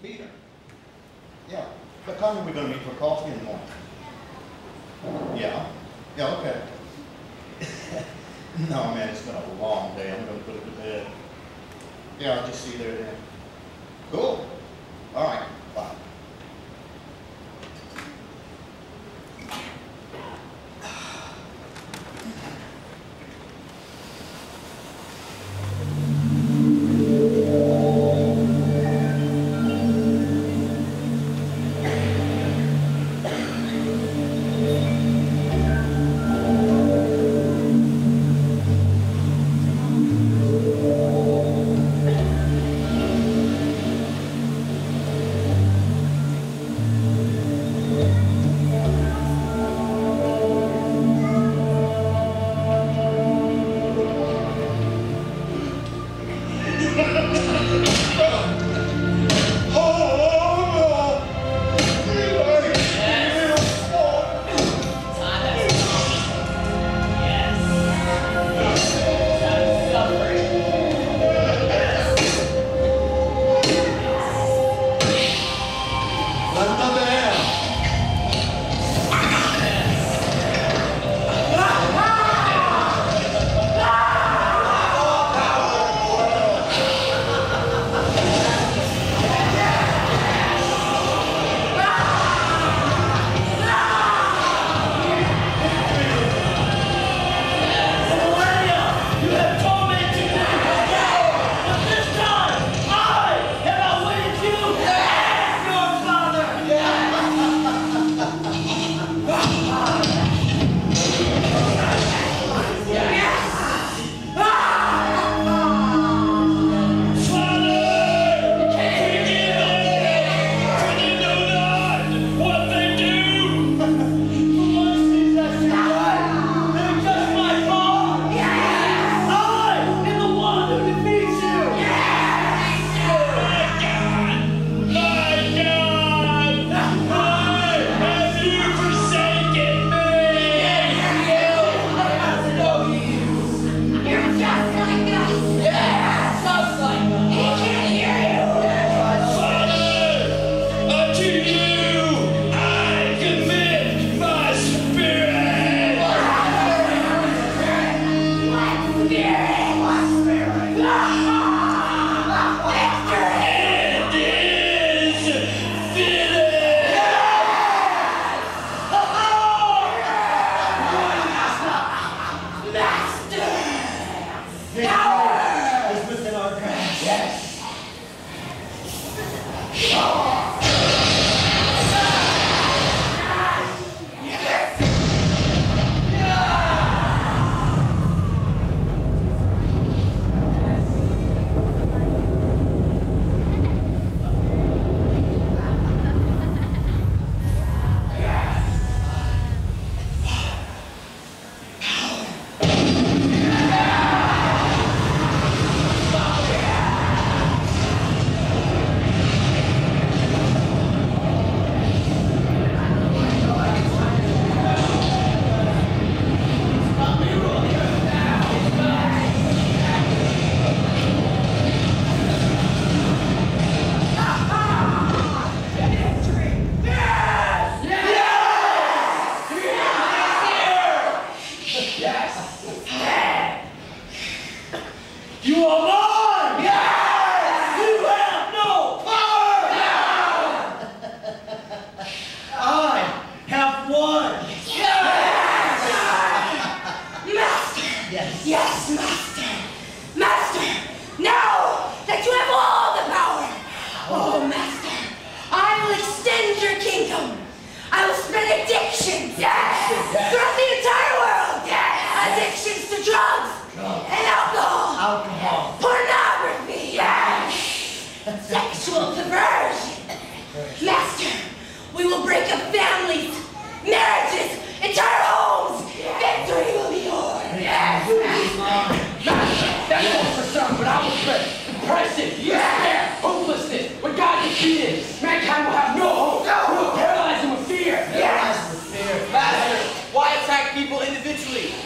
Peter. Yeah. What time are we going to meet for coffee in the morning? Yeah. Yeah, okay. No, man, it's been a long day. I'm going to put it to bed. Yeah, I'll just see you there then. Cool. All right. Bye.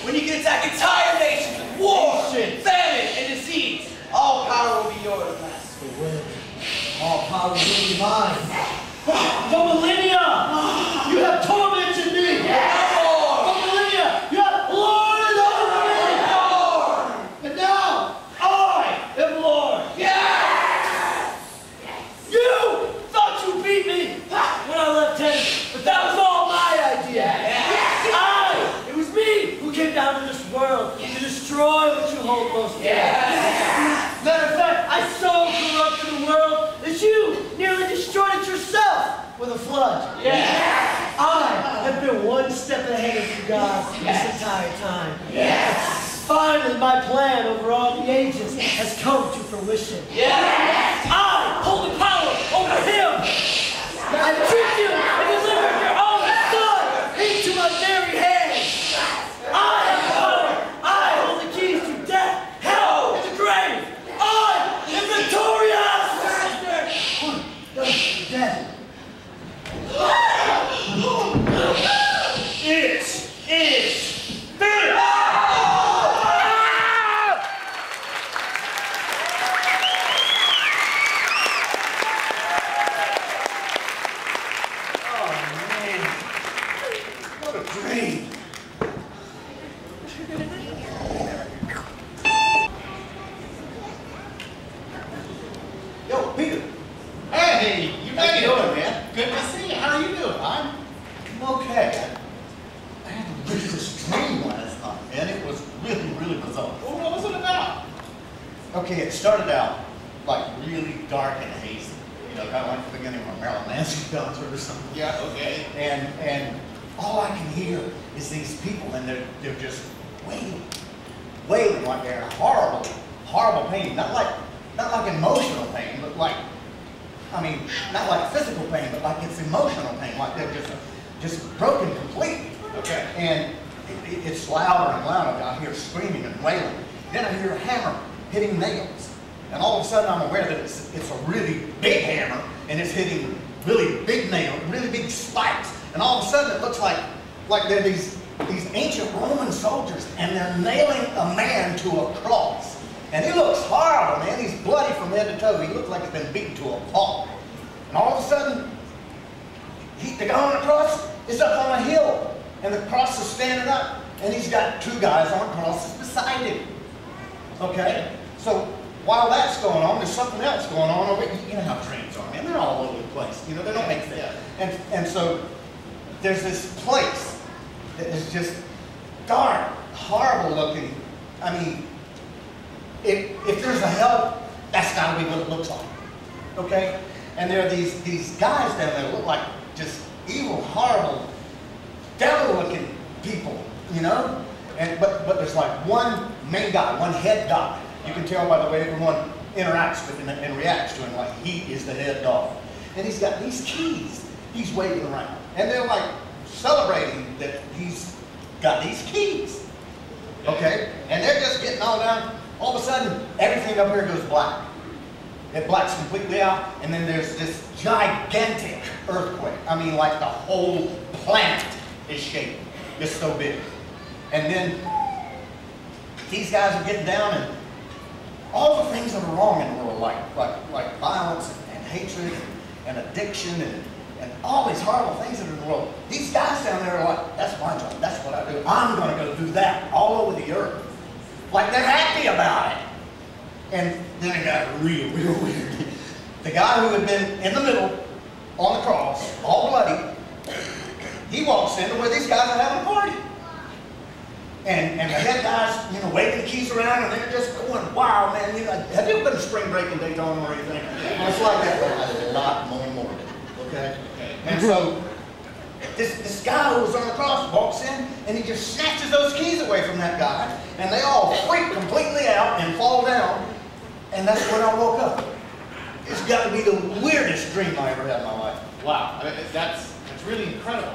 When you can attack entire nations with war, famine, and disease, all power will be yours, Master. All power will be mine. For millennia, you have tormented me. For millennia, you have lorded over me. And now, I am Lord. You thought you beat me when I left heaven, but that was all my idea. It was me who came down to this world to destroy what you hold most dear. Matter of fact, I so corrupted the world that you nearly destroyed it yourself with a flood. I have been one step ahead of you guys this entire time. Finally, my plan over all the ages has come to fruition. I hold the power over him. I tricked you and delivered your own son into my very hands. I have power. I hold the keys to death, hell, and the grave. I am victorious. Death. It is finished! What a dream. Yo, Peter. Hey, how you doing, man? Good to see you. How are you doing? I'm okay. I had to read this dream last night, and it was really, really bizarre. Well, what was it about? Okay, it started out like really dark and hazy. You know, kind of like the beginning of a Marilyn Manson concert or something. Yeah, okay. And all I can hear is these people, and they're just wailing like they're in horrible, horrible pain. Not like emotional pain, but like, I mean, not like physical pain, but like it's emotional pain. Like they're just broken completely. Okay. And it's louder and louder. I hear screaming and wailing. Then I hear a hammer hitting nails. And all of a sudden I'm aware that it's a really big hammer, and it's hitting really big nails, really big spikes. And all of a sudden it looks like they're these ancient Roman soldiers, and they're nailing a man to a cross. And he looks horrible, man. He's bloody from head to toe. He looks like he's been beaten to a pulp. And all of a sudden, the guy on the cross is up on a hill, and the cross is standing up, and he's got two guys on crosses beside him. Okay? So while that's going on, there's something else going on over here. You know how dreams are, man. They're all over the place. You know, they don't make sense. And so there's this place that is just dark, horrible looking. I mean, if there's a hell, that's got to be what it looks like. Okay? And there are these guys down there that look like just evil, horrible, devil-looking people, you know? But there's like one main guy, one head guy. You can tell by the way everyone interacts with him and reacts to him, like he is the head dog. And he's got these keys he's waving around. And they're like celebrating that he's got these keys. Okay? And they're just getting all down. All of a sudden, everything up here goes black. It blacks completely out, and then there's this gigantic earthquake. I mean, like the whole planet is shaking. It's so big. And then these guys are getting down, and all the things that are wrong in the world, like violence and hatred and addiction and all these horrible things that are in the world. These guys down there are like, that's my job. That's what I do. I'm going to go do that all over the earth. Like they're happy about it. And then it got real weird. The guy who had been in the middle on the cross, all bloody, he walks into where these guys are having a party. And the head guys, you know, waving the keys around, and they're just going wild, man. You know, have you ever been to spring break in Daytona or anything? It's like that, but a lot more. Okay? And so this guy who was on the cross walks in, and he just snatches those keys away from that guy, and they all freak completely out and fall down. And that's when I woke up. It's got to be the weirdest dream I ever had in my life. Wow, I mean, that's really incredible.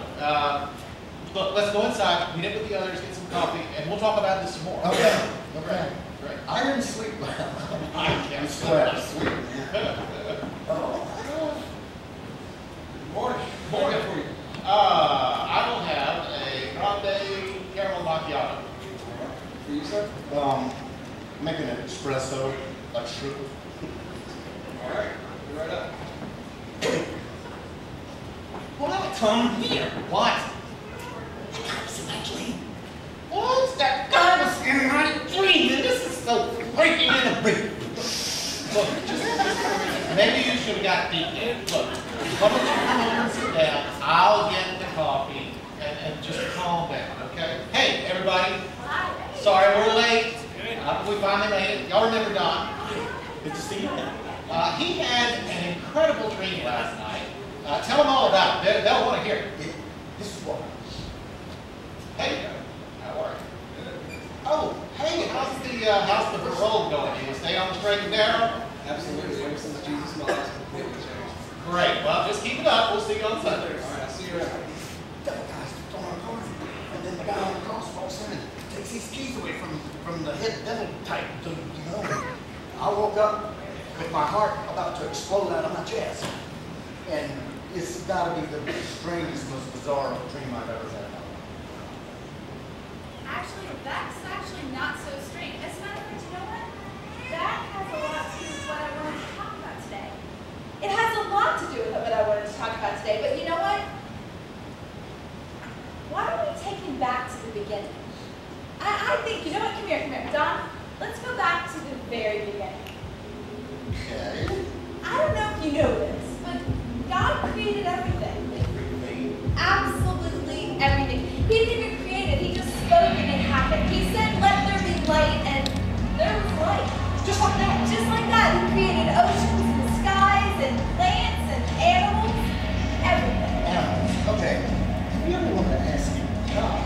Look, let's go inside, meet up with the others, get some coffee, and we'll talk about this some more. Okay. Great. I didn't sleep. I can't sleep. Morning. Morning for you. I will have a grande caramel macchiato. For you, sir? Making an espresso, like sugar. All right, be right up. come here. What? That guy was in my dream. What? That guy was in my dream, and this is so breaking in a break. Look, maybe you should have got deep in. Look, why don't you come over and sit down? I'll get the coffee and just calm down, okay? Hey, everybody. Sorry we're late. We finally made it. Y'all remember Don? Good to see you. He had an incredible dream last night. Tell them all about it. They'll want to hear it. This is what. Hey, how are you? Oh, hey, how's the parole going? You stay on the straight and narrow? Absolutely. Ever since Jesus my life's completely changed. Great. Well, just keep it up. We'll see you on Sunday. All right, I'll see you around. Devil guy's throwing a party, and then the guy on the cross walks in and takes his keys away from the head devil type dude, you know. I woke up with my heart about to explode out of my chest, and it's got to be the strangest, most bizarre dream I've ever had. Actually, that's actually not so strange. As a matter of fact, you know what? That has a lot to do with what I wanted to talk about today. It has a lot to do with what I wanted to talk about today, but you know what? Why don't we take him back to the beginning? I think, you know what? Come here. Don, let's go back to the very beginning. Okay. I don't know if you know this, but God created everything. Absolutely everything. He didn't even create it. He just spoke and it happened. He said, let there be light, and there was light. Just like that. Just like that. He created oceans and skies and plants and animals. Everything. Animals. Okay. Have you ever wanted to ask him, God,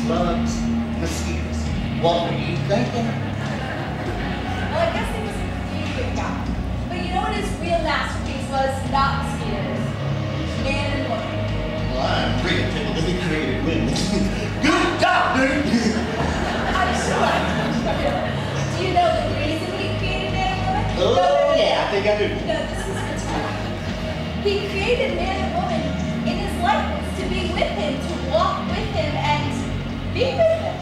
slugs, mosquitoes, what were you thinking? Well, I guess he was a pretty good guy. But you know what his real masterpiece was? Not mosquitoes. Man and woman. Well, I'm pretty tickled that he created women. Good job, dude! I'm sure. Do you know the reason he created man and woman? Oh, yeah, I think I do. No, this is the time. He created man and woman in his likeness to be with him, to walk with him, and be with him.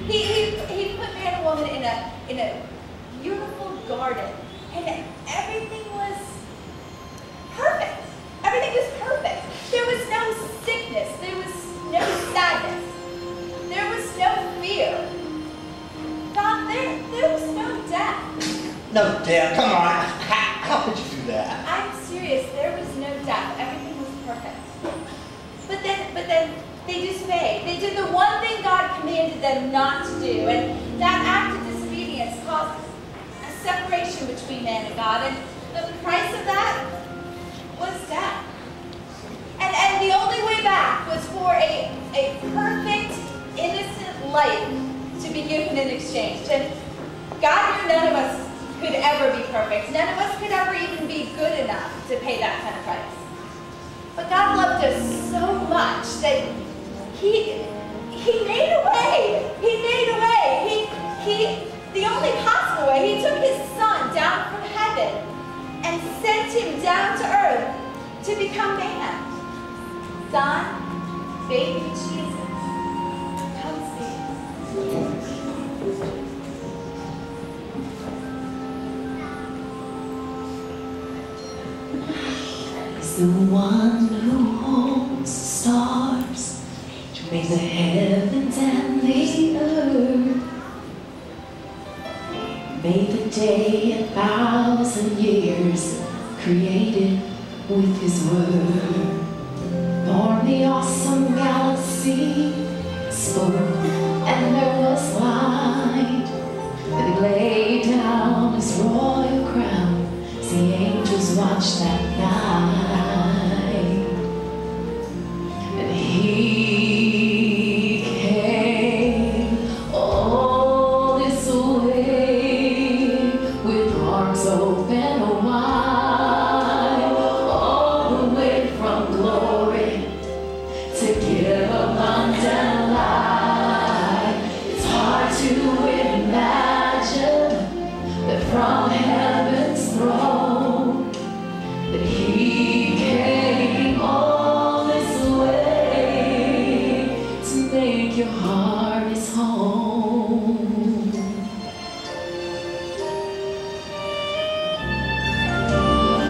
He put man and woman in a beautiful garden, and everything was perfect. Everything was perfect. There was no sickness. There was no sadness. There was no fear. God, there was no death. No, Dad, come on. How could you do that? I'm serious. There was no death. Everything was perfect. But then they disobeyed. They did the one thing God commanded them not to do, and that act of disobedience caused a separation between man and God, and the price of that was death. And the only way back was for a perfect, innocent life to be given in exchange. And God knew none of us could ever be perfect. None of us could ever even be good enough to pay that kind of price. But God loved us so much that He made a way. He made a way. The only possible way, He took His Son down from heaven and sent Him down to earth to become man. Son, baby Jesus, come see. He's the one who holds the stars, who made the heavens and the earth, made the day 1,000 years, created with His word. Born the awesome galaxy, spoke, and there was light. Then He laid down His royal crown, as the angels watched that night.